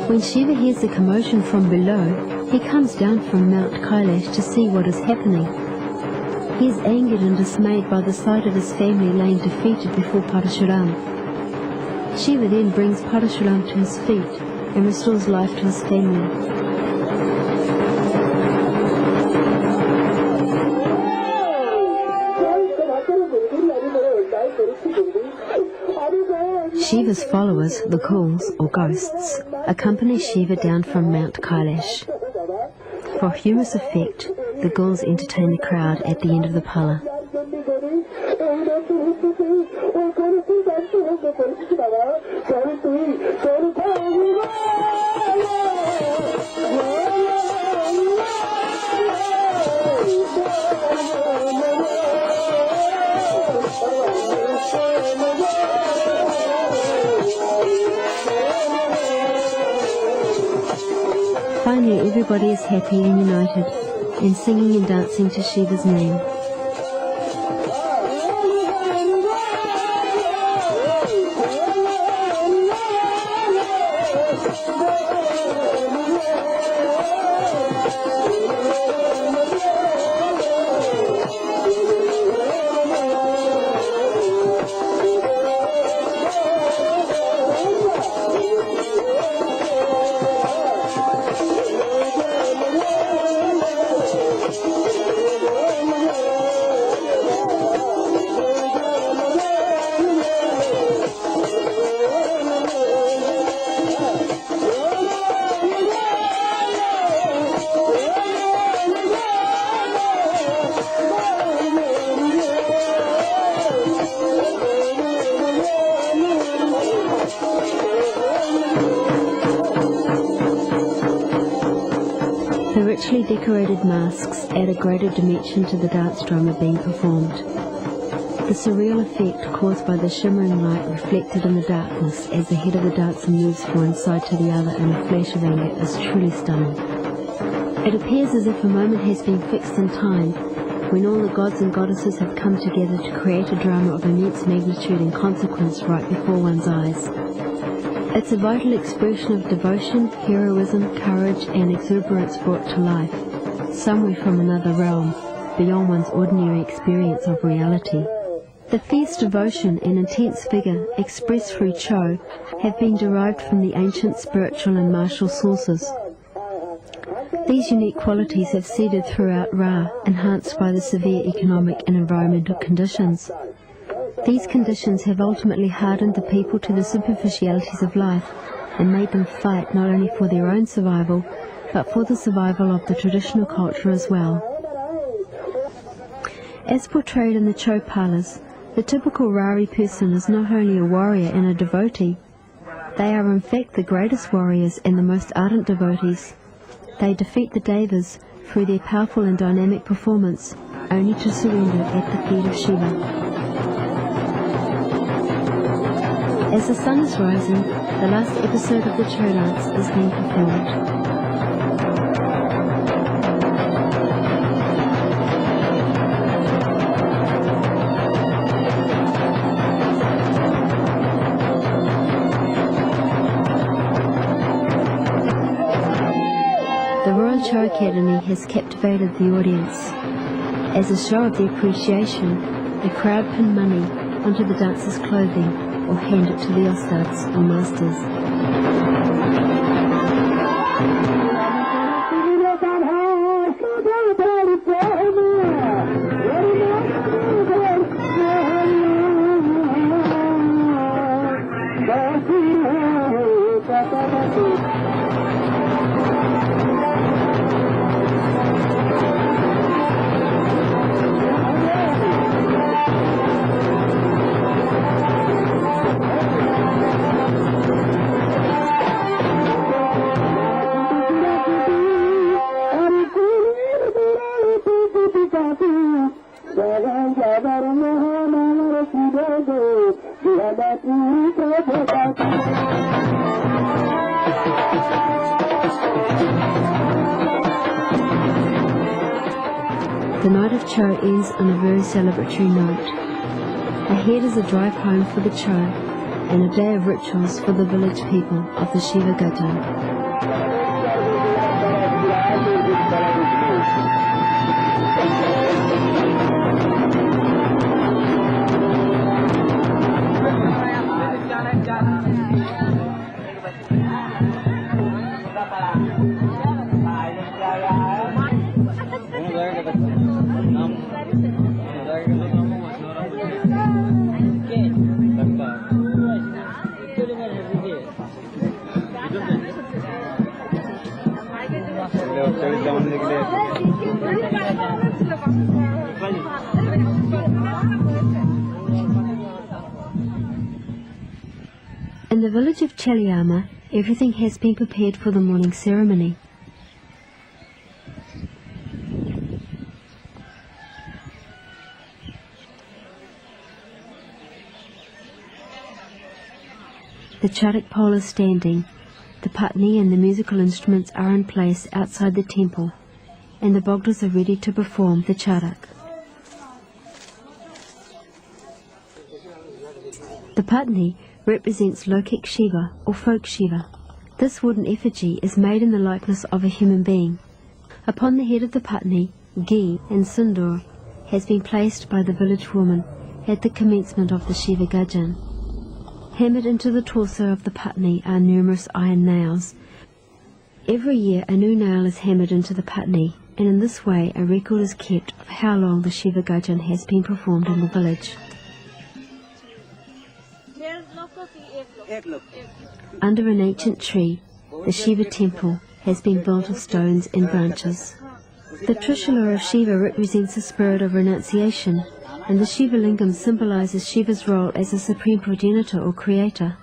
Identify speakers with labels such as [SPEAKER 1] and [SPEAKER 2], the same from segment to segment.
[SPEAKER 1] When Shiva hears the commotion from below, he comes down from Mount Kailash to see what is happening. He is angered and dismayed by the sight of his family laying defeated before Parashuram. Shiva then brings Parashuram to his feet and restores life to his family. Shiva's followers, the ghouls or ghosts, accompany Shiva down from Mount Kailash. For humorous effect, the ghouls entertain the crowd at the end of the pala. Finally, everybody is happy and united, and singing and dancing to Shiva's name. The richly decorated masks add a greater dimension to the dance drama being performed. The surreal effect caused by the shimmering light reflected in the darkness as the head of the dancer moves from one side to the other in a flash of anger is truly stunning. It appears as if a moment has been fixed in time, when all the gods and goddesses have come together to create a drama of immense magnitude and consequence right before one's eyes. It's a vital expression of devotion, heroism, courage and exuberance brought to life, somewhere from another realm, beyond one's ordinary experience of reality. The fierce devotion and intense vigour expressed through Chhau have been derived from the ancient spiritual and martial sources. These unique qualities have seeded throughout Rarh, enhanced by the severe economic and environmental conditions. These conditions have ultimately hardened the people to the superficialities of life and made them fight not only for their own survival, but for the survival of the traditional culture as well. As portrayed in the Chhau palas, the typical Rari person is not only a warrior and a devotee, they are in fact the greatest warriors and the most ardent devotees. They defeat the Devas through their powerful and dynamic performance, only to surrender at the feet of Shiva. As the sun is rising, the last episode of the Chhau dance is being performed. The Royal Chhau Academy has captivated the audience. As a show of their appreciation, the crowd pin money onto the dancers' clothing or hand it to the ostads or masters. The night of Chhau ends on a very celebratory note. Ahead is a drive home for the Chhau and a day of rituals for the village people of the Shiva Gajan. In the village of Cheliama, everything has been prepared for the morning ceremony. The charak pole is standing, the patni and the musical instruments are in place outside the temple, and the Bogdas are ready to perform the charak. The patni represents Lokik Shiva or folk Shiva. This wooden effigy is made in the likeness of a human being. Upon the head of the patni, ghee and sindoor has been placed by the village woman at the commencement of the Shiva Gajan. Hammered into the torso of the patni are numerous iron nails. Every year a new nail is hammered into the patni, and in this way a record is kept of how long the Shiva Gajan has been performed in the village. Under an ancient tree, the Shiva temple has been built of stones and branches. The Trishula of Shiva represents the spirit of renunciation, and the Shiva Lingam symbolizes Shiva's role as a supreme progenitor or creator.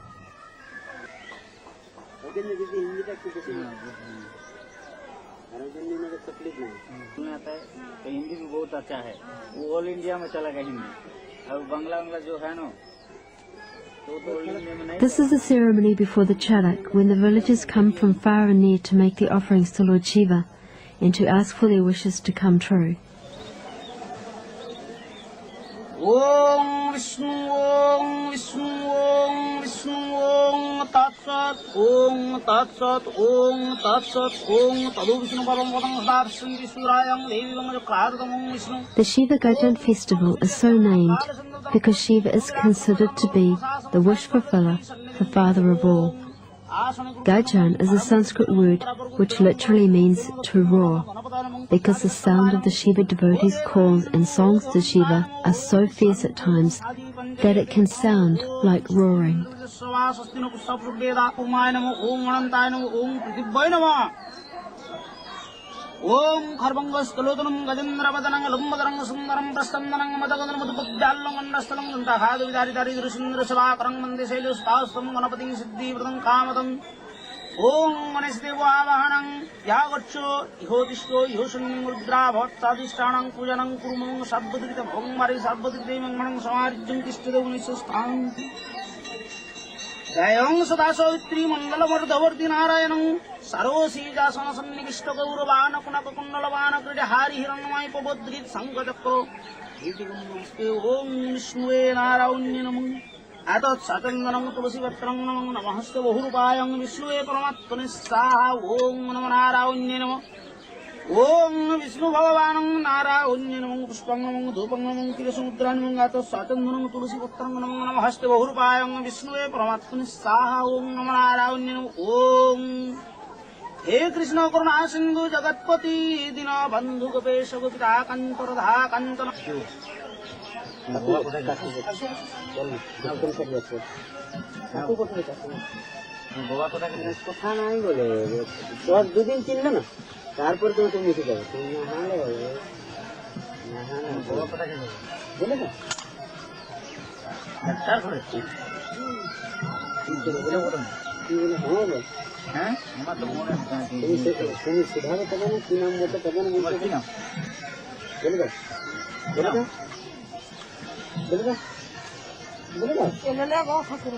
[SPEAKER 1] This is the ceremony before the charak, when the villagers come from far and near to make their offerings to Lord Shiva and to ask for their wishes to come true.
[SPEAKER 2] Om Vishnu, Om Vishnu, Om Vishnu, Om Tat Sat, Om Tat Sat, Om Tat Sat, Om Tadu Vishnu Param Padam Sat Sri Vishurayam Devi Vangakardam Vishnu.
[SPEAKER 1] The Shiva Gajan festival is so named because Shiva is considered to be the wish fulfiller, the father of all. Gajan is a Sanskrit word which literally means to roar, because the sound of the Shiva devotees' calls and songs to Shiva are so fierce at times that it can sound like roaring.
[SPEAKER 2] Om Karbangos Kalotanum Gajendra Badanang Lumbadarang Sundaram Prastanang Madagan Mudapalong and Rastalang Tahadu Dari Rusundra Savakarang Mandeselus Pasum Manapati Siddhi Pradam Kamatam Om Manesdeva Vahanang Yagacho Ihodisto Yosun Mudra Bhattadistanang Pujanang Kurumang Sabudita Om Mari Sabudita Manang Samari Junkist to the Unisastan Jayong Sadasavitri Mandala Murdavarti Narayanam Sarosi Jasana Sannikista Gauravana Kunakakundalavana Krida Hari Hiranamai Pobodrit Sankatako Om Vishnu Naraunyanam Atat Satanganam Tulasivatranam Namahasta Vahurupayam Vishnu Paramatpanisa Om Namanaraunyanam Om Vishnu Bhagavanam Naraunyanam Pushpangamam Dhupangamam Kirasudranam Atat Satanganam Tulasivatranam Namahasta Vahurupayam Vishnu Paramatpanisa Om Namanaraunyanam Om He Krishna Karuna Sindhu Jagatpati Dina Bandhu Gopesha Gopita Kantaradha Kantana
[SPEAKER 3] তারপর তো তুমি মিশে যাবে তুমি না হালে না হালে বড় কথা কি বলে না তারপরে কি বলে বলো কি বলে বলো হ্যাঁ আমার তো মনে হয় তুমি সুধারে তবে না কি নাম বলতে তবে না বলতে কি নাম বলে দাও বলে দাও বলে দাও বলে দাও এলে গো ফাকুর